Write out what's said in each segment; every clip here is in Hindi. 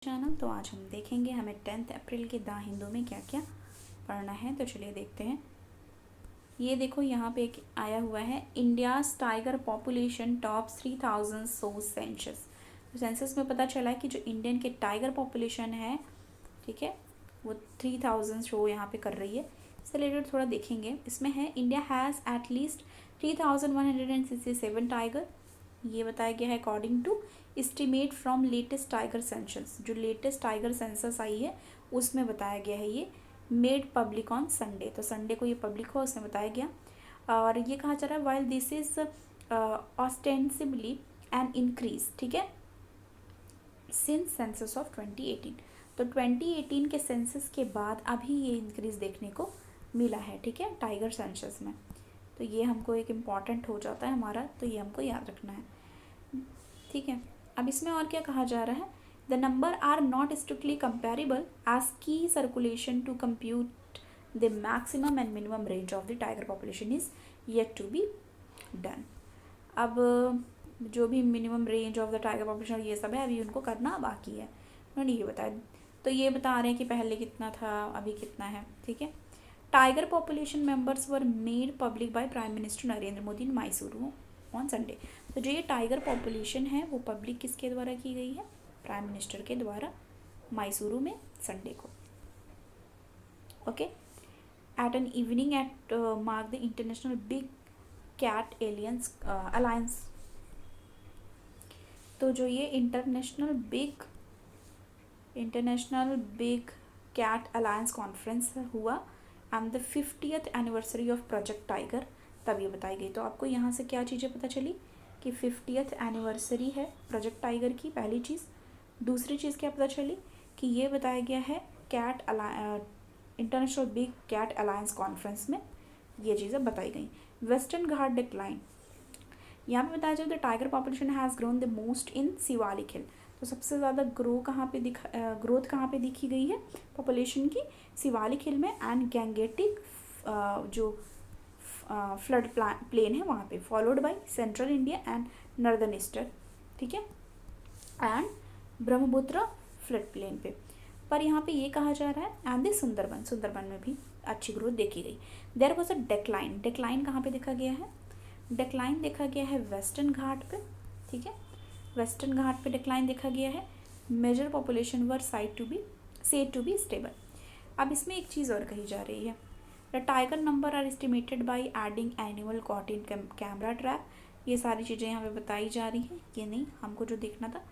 चैनल। तो आज हम देखेंगे हमें 10 अप्रैल के द हिंदू में क्या क्या पढ़ना है। तो चलिए देखते हैं। ये देखो यहाँ पे एक आया हुआ है, इंडियाज टाइगर पॉपुलेशन टॉप 3000 सो सेंसस। तो सेंसस में पता चला है कि जो इंडियन के टाइगर पॉपुलेशन है, ठीक है, वो 3000 शो यहाँ पे कर रही है। इससे रिलेटेड थोड़ा देखेंगे। इसमें है India has at least 3167 tiger, ये बताया गया है according to estimate from latest tiger census. जो लेटेस्ट टाइगर सेंसस आई है उसमें बताया गया है, ये मेड पब्लिक ऑन संडे। तो संडे को ये पब्लिक हुआ, उसमें बताया गया। और ये कहा जा रहा है while this is ostensibly an increase, ठीक है, सिंस सेंसस ऑफ 2018। तो 2018 के सेंसस के बाद अभी ये इंक्रीज देखने को मिला है, ठीक है, टाइगर सेंसस में। तो ये हमको एक इम्पॉर्टेंट हो जाता है हमारा, तो ये हमको याद रखना है, ठीक है। अब इसमें और क्या कहा जा रहा है, the number are not strictly comparable as key circulation to compute the maximum and minimum range of the tiger population is yet to be done. अब जो भी minimum range of the tiger population ये सब है, अभी उनको करना बाकी है, उन्होंने ये बताया। तो ये बता रहे हैं कि पहले कितना था, अभी कितना है, ठीक है। Tiger population members were made public by prime minister Narendra Modi in Mysuru on Sunday. तो जो ये टाइगर पॉपुलेशन है वो पब्लिक किसके द्वारा की गई है, प्राइम मिनिस्टर के द्वारा, मैसूरू में संडे को, okay. At an evening at mark the international big cat aliens alliance. तो जो ये international big cat alliance conference हुआ and the 50th anniversary of project tiger, तब ये बताई गई। तो आपको यहाँ से क्या चीज़ें पता चली कि 50th एनिवर्सरी है प्रोजेक्ट टाइगर की, पहली चीज़। दूसरी चीज़ क्या पता चली कि ये बताया गया है international big cat alliance conference में ये चीज़ें बताई गई। वेस्टर्न घाट डिक्लाइन, यहाँ पे बताया जाए तो tiger population has grown the most in Shivalik hill. तो सबसे ज़्यादा ग्रोथ कहाँ पे दिखी गई है पॉपुलेशन की, शिवालिक हिल में एंड गैंगेटिक जो फ्लड प्लेन है वहाँ पे, followed by central India and northern eastern, ठीक है, एंड ब्रह्मपुत्र फ्लड प्लेन पे। पर यहाँ पे ये कहा जा रहा है एंड द सुंदरबन में भी अच्छी ग्रोथ देखी गई। देयर वॉज अ डिक्लाइन कहाँ पे देखा गया है, डिक्लाइन देखा गया है वेस्टर्न घाट पे, ठीक है, वेस्टर्न घाट पे डिक्लाइन देखा गया है। Major population were said to be stable. अब इसमें एक चीज़ और कही जा रही है, the tiger number are estimated by adding animal caught in camera trap. ये सारी चीज़ें यहाँ पे बताई जा रही हैं, ये नहीं, हमको जो देखना था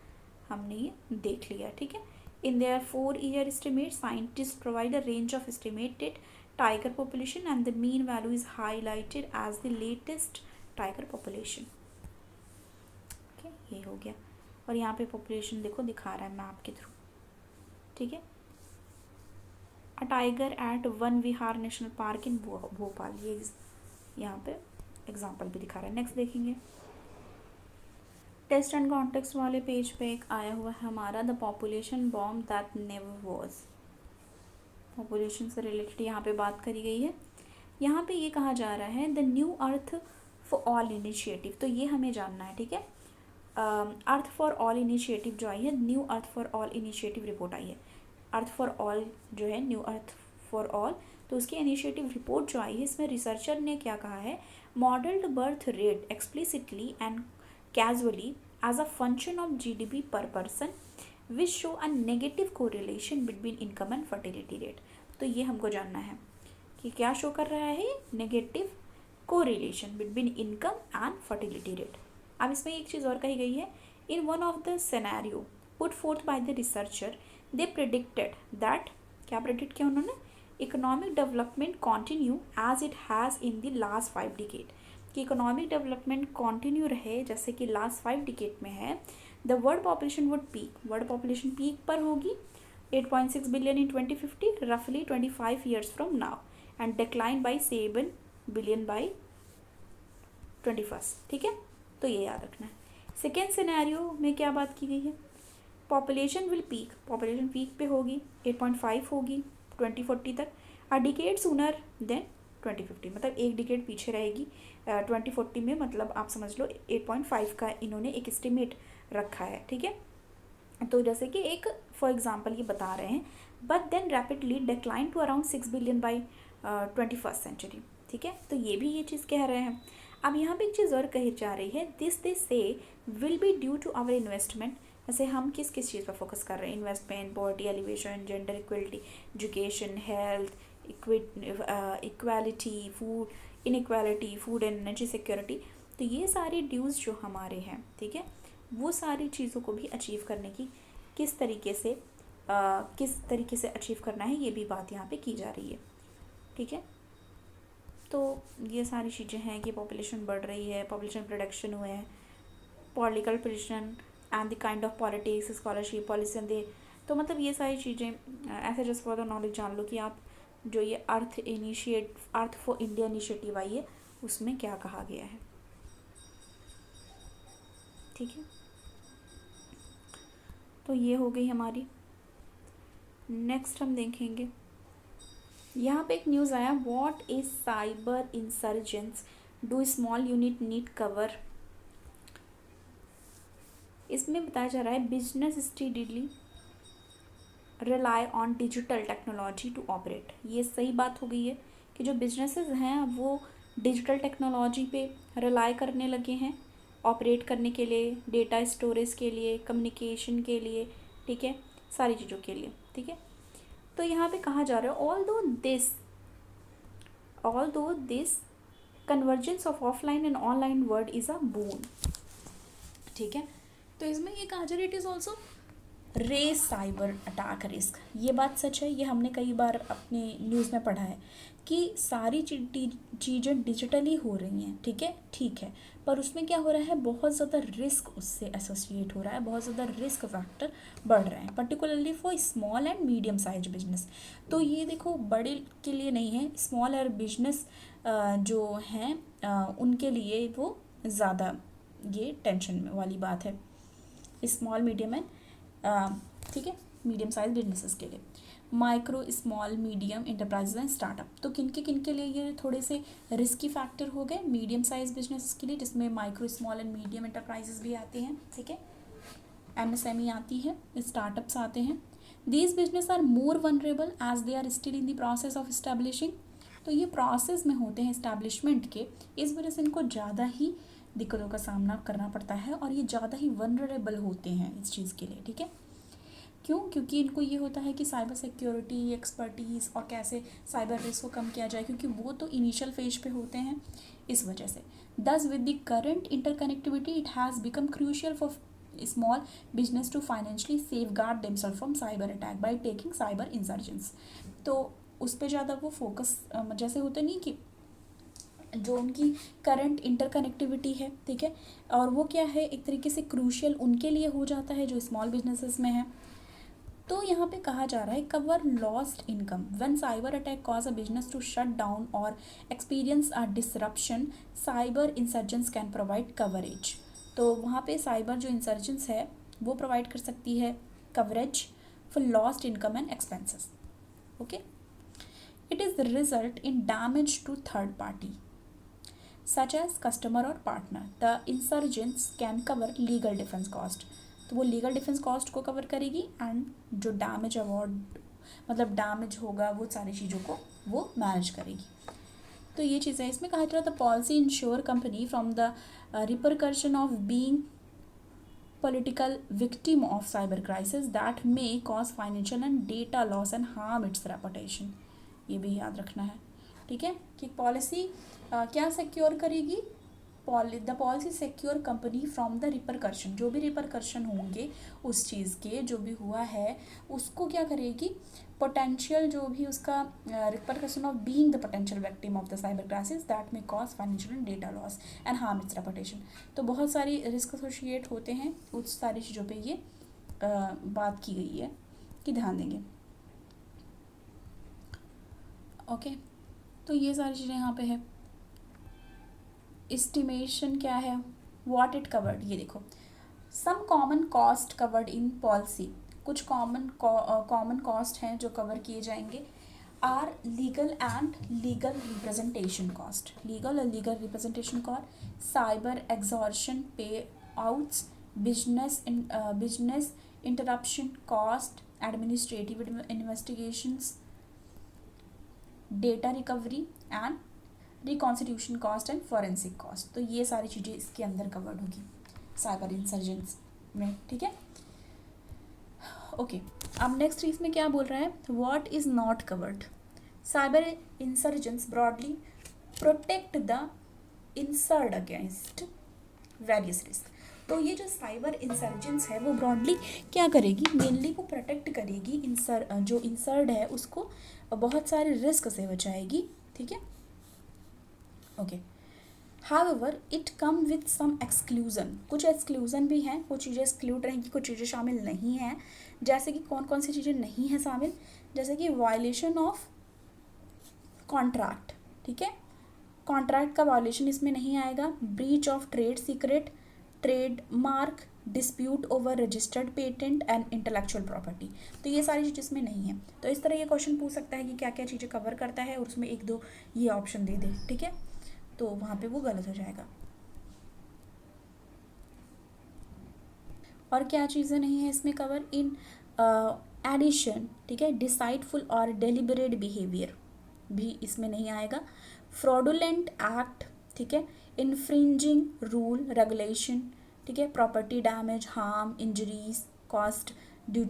हमने ये देख लिया, ठीक है। In their 4-year estimate, scientists provide a range of estimated tiger population and the mean value is highlighted as the latest tiger population, okay, ये हो गया। और यहाँ पे पॉपुलेशन देखो दिखा रहा है मैप के थ्रू, ठीक है। A tiger at Van Vihar national park in Bhopal, ये यहाँ पे एग्जाम्पल भी दिखा रहा है। नेक्स्ट देखेंगे, टेस्ट एंड कॉन्टेक्स्ट वाले पेज पे एक आया हुआ है हमारा, the population bomb that never was. Population से रिलेटेड यहाँ पे बात करी गई है। यहाँ पे ये कहा जा रहा है the new earth for all initiative. तो ये हमें जानना है, ठीक है। अर्थ फॉर ऑल इनिशिएटिव जो आई है, new earth for all initiative report आई है। अर्थ फॉर ऑल जो है, न्यू अर्थ फॉर ऑल, तो उसकी इनिशिएटिव रिपोर्ट जो आई है, इसमें रिसर्चर ने क्या कहा है, modelled birth rate explicitly and causally as a function of GDP per person which show a negative correlation between income and fertility rate. तो ये हमको जानना है कि क्या शो कर रहा है, negative correlation between income and fertility rate. अब इसमें एक चीज़ और कही गई है, in one of the scenario put forth by the researcher they predicted that, क्या प्रिडिक्ट किया उन्होंने, economic development continue as it has in the last 5 decade, कि इकोनॉमिक डेवलपमेंट कॉन्टिन्यू रहे जैसे कि लास्ट 5 डिकेड में है। The world population would peak, world population peak पर होगी 8.6 बिलियन इन 2050, रफली 25 years from now, and decline by 7 billion by 21, ठीक है। तो ये याद रखना है। सेकेंड सिनेरियो में क्या बात की गई है, population will peak, population peak पे होगी 8.5 होगी 2040 तक, अ डिकेड सूनर देन 2050, मतलब एक डिकेड पीछे रहेगी 2040 में, मतलब आप समझ लो 8.5 का इन्होंने एक एस्टिमेट रखा है, ठीक है। तो जैसे कि एक फॉर एग्जांपल ये बता रहे हैं, but then rapidly decline to around 6 billion by 21st century. ठीक है, तो ये भी ये चीज़ कह रहे हैं। अब यहाँ पे एक चीज़ और कही जा रही है, this they say will be due to our investment. वैसे हम किस किस चीज़ पर फोकस कर रहे हैं, investment, poverty alleviation, gender equality, education, health, equality, food inequality, food and energy security. तो ये सारे ड्यूज़ जो हमारे हैं, ठीक है, वो सारी चीज़ों को भी अचीव करने की किस तरीके से अचीव करना है, ये भी बात यहाँ पे की जा रही है। ठीक है, तो ये सारी चीज़ें हैं कि पॉपुलेशन बढ़ रही है, पॉपुलेशन प्रोडक्शन हुए हैं, political position and the kind of politics, scholarship, policy and they. तो मतलब ये सारी चीज़ें ऐसे जस्ट फॉर द नॉलेज जान लो कि आप जो ये earth for India initiative I है उसमें क्या कहा गया है। ठीक है, तो ये हो गई हमारी। नेक्स्ट हम देखेंगे, यहाँ पे एक न्यूज़ आया, what is cyber insurance, do small unit need cover. इसमें बताया जा रहा है business steadily rely on digital technology to operate. ये सही बात हो गई है कि जो बिजनेसेस हैं वो डिजिटल टेक्नोलॉजी पे रिलाई करने लगे हैं ऑपरेट करने के लिए, डेटा स्टोरेज के लिए, कम्युनिकेशन के लिए, ठीक है, सारी चीज़ों के लिए। ठीक है, तो यहाँ पे कहा जा रहा है although this convergence of offline and online world is a boon. ठीक है, तो इसमें ये कहा जा रहा है it is also raise cyber attack risk. ये बात सच है, ये हमने कई बार अपने न्यूज़ में पढ़ा है कि सारी चीज़ें डिजिटली हो रही हैं। ठीक है, पर उसमें क्या हो रहा है, बहुत ज़्यादा रिस्क उससे एसोसिएट हो रहा है, बहुत ज़्यादा रिस्क फैक्टर बढ़ रहे हैं, particularly for small and medium size business. तो ये देखो बड़े के लिए नहीं है, स्मॉल और बिजनेस जो हैं उनके लिए वो ज़्यादा ये टेंशन वाली बात है, स्मॉल मीडियम एंड ठीक है, मीडियम साइज बिजनेसेस के लिए, micro small medium enterprises and startup. तो किन के लिए ये थोड़े से रिस्की फैक्टर हो गए, मीडियम साइज बिजनेसेस के लिए, जिसमें micro small and medium enterprises भी आते हैं, ठीक है, MSME आती है, स्टार्टअप्स आते हैं। These business are more vulnerable as they are still in the process of establishing. तो ये प्रोसेस में होते हैं इस्टेब्लिशमेंट के, इस वजह से इनको ज़्यादा ही दिक्कतों का सामना करना पड़ता है और ये ज़्यादा ही वनरेबल होते हैं इस चीज़ के लिए। ठीक है, क्यों? क्योंकि इनको ये होता है कि साइबर सिक्योरिटी एक्सपर्टीज़ और कैसे साइबर रिस्क को कम किया जाए, क्योंकि वो तो इनिशियल फेज पे होते हैं, इस वजह से। Thus with the current interconnectivity it has become crucial for small business to financially safeguard themselves from cyber attack by taking cyber insurance. तो उस पर ज़्यादा वो फोकस, जैसे होता नहीं कि जो उनकी करंट इंटरकनेक्टिविटी है, ठीक है, और वो क्या है, एक तरीके से क्रूशियल उनके लिए हो जाता है जो स्मॉल बिजनेसेस में है। तो यहाँ पे कहा जा रहा है cover lost income when cyber attack cause a business to shut down और experience a disruption, cyber insurance can provide coverage. तो वहाँ पे साइबर जो इंसर्जेंस है वो प्रोवाइड कर सकती है coverage for lost income and expenses. Okay, it is result in damage to third party such as customer और partner. The insurance can cover legal defence cost. तो वो लीगल डिफेंस कॉस्ट को कवर करेगी एंड जो डैमेज अवार्ड मतलब डैमेज होगा वो सारी चीज़ों को वो मैनेज करेगी। तो ये चीज़ें इसमें कहा जा रहा था, policy insure company from the repercussion of being political victim of cyber crisis that may cause financial and data loss and harm its reputation। ये भी याद रखना है, ठीक है, कि पॉलिसी क्या सिक्योर करेगी, the policy secure company from the repercussion, जो भी रिपरकर्शन होंगे उस चीज़ के जो भी हुआ है उसको क्या करेगी, पोटेंशियल जो भी उसका repercussion of being the potential victim of the cyber crisis that may cause financial and data loss and harm its reputation. तो बहुत सारी रिस्क एसोसिएट होते हैं, उस सारी चीज़ों पे ये बात की गई है कि ध्यान देंगे। ओके, तो ये सारी चीज़ें यहाँ पे है। एस्टिमेशन क्या है, व्हाट इट कवर्ड, ये देखो, some common cost covered in policy, कुछ कॉमन कॉस्ट हैं जो कवर किए जाएंगे, are legal and legal representation cost, legal और legal representation cost, cyber extortion payouts, business interruption cost, administrative investigations, data recovery and reconstitution cost and forensic cost. तो ये सारी चीज़ें इसके अंदर कवर्ड होगी साइबर इंसर्जेंस में, ठीक है। ओके, अब नेक्स्ट इसमें क्या बोल रहा है, what is not covered. Cyber insurance broadly protect the insured against various risk. तो ये जो साइबर इंसर्जेंस है वो ब्रॉडली क्या करेगी, मेनली वो प्रोटेक्ट करेगी जो इंसर्ड है उसको बहुत सारे रिस्क से बचाएगी, ठीक है। Okay, however it come with some exclusion, कुछ एक्सक्लूजन भी हैं, कुछ चीज़ें एक्सक्लूड रहेंगी, कुछ चीज़ें शामिल नहीं हैं। जैसे कि कौन कौन सी चीज़ें नहीं हैं शामिल, जैसे कि वायलेशन ऑफ कॉन्ट्रैक्ट, ठीक है, कॉन्ट्रैक्ट का वायलेशन इसमें नहीं आएगा। Breach of trade secret, trade mark, dispute over registered patent and intellectual property. तो ये सारी चीज़ इसमें नहीं है। तो इस तरह ये क्वेश्चन पूछ सकता है कि क्या क्या चीज़ें कवर करता है और उसमें एक दो ये ऑप्शन दे दे, ठीक है, तो वहाँ पे वो गलत हो जाएगा। और क्या चीज़ें नहीं है इसमें कवर, इन एडिशन, ठीक है, डिसाइडफुल और डेलिबरेट बिहेवियर भी इसमें नहीं आएगा। फ्रॉडुलेंट एक्ट, ठीक है, इन्फ्रिंजिंग रूल रेगुलेशन, ठीक है, property damage, harm, injuries, cost due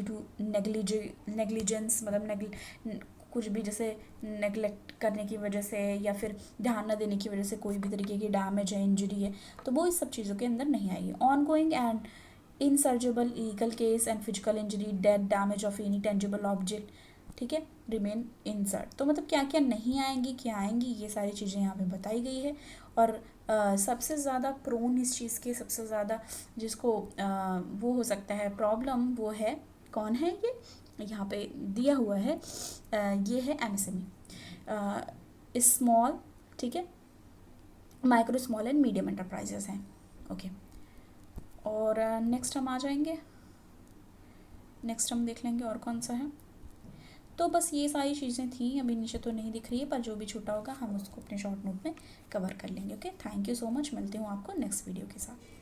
to negligence, मतलब कुछ भी जैसे नेगलेक्ट करने की वजह से या फिर ध्यान न देने की वजह से कोई भी तरीके की डैमेज है, इंजरी है, तो वो इस सब चीज़ों के अंदर नहीं आएगी। Ongoing and insurable legal case and physical injury, death, damage of any tangible object, ठीक है, रिमेन इंसर्ट। तो मतलब क्या क्या नहीं आएंगी, क्या आएंगी, ये सारी चीज़ें यहाँ पे बताई गई है। और सबसे ज़्यादा प्रोन इस चीज़ के, सबसे ज़्यादा जिसको वो हो सकता है प्रॉब्लम, वो है कौन है, ये यहाँ पे दिया हुआ है, ये है एमएसएमई, स्मॉल, ठीक है, micro small and medium enterprises हैं। ओके, और नेक्स्ट हम आ जाएंगे, नेक्स्ट हम देख लेंगे और कौन सा है। तो बस ये सारी चीज़ें थी, अभी नीचे तो नहीं दिख रही है, पर जो भी छूटा होगा हम उसको अपने शॉर्ट नोट में कवर कर लेंगे। Okay, thank you so much, मिलती हूँ आपको नेक्स्ट वीडियो के साथ।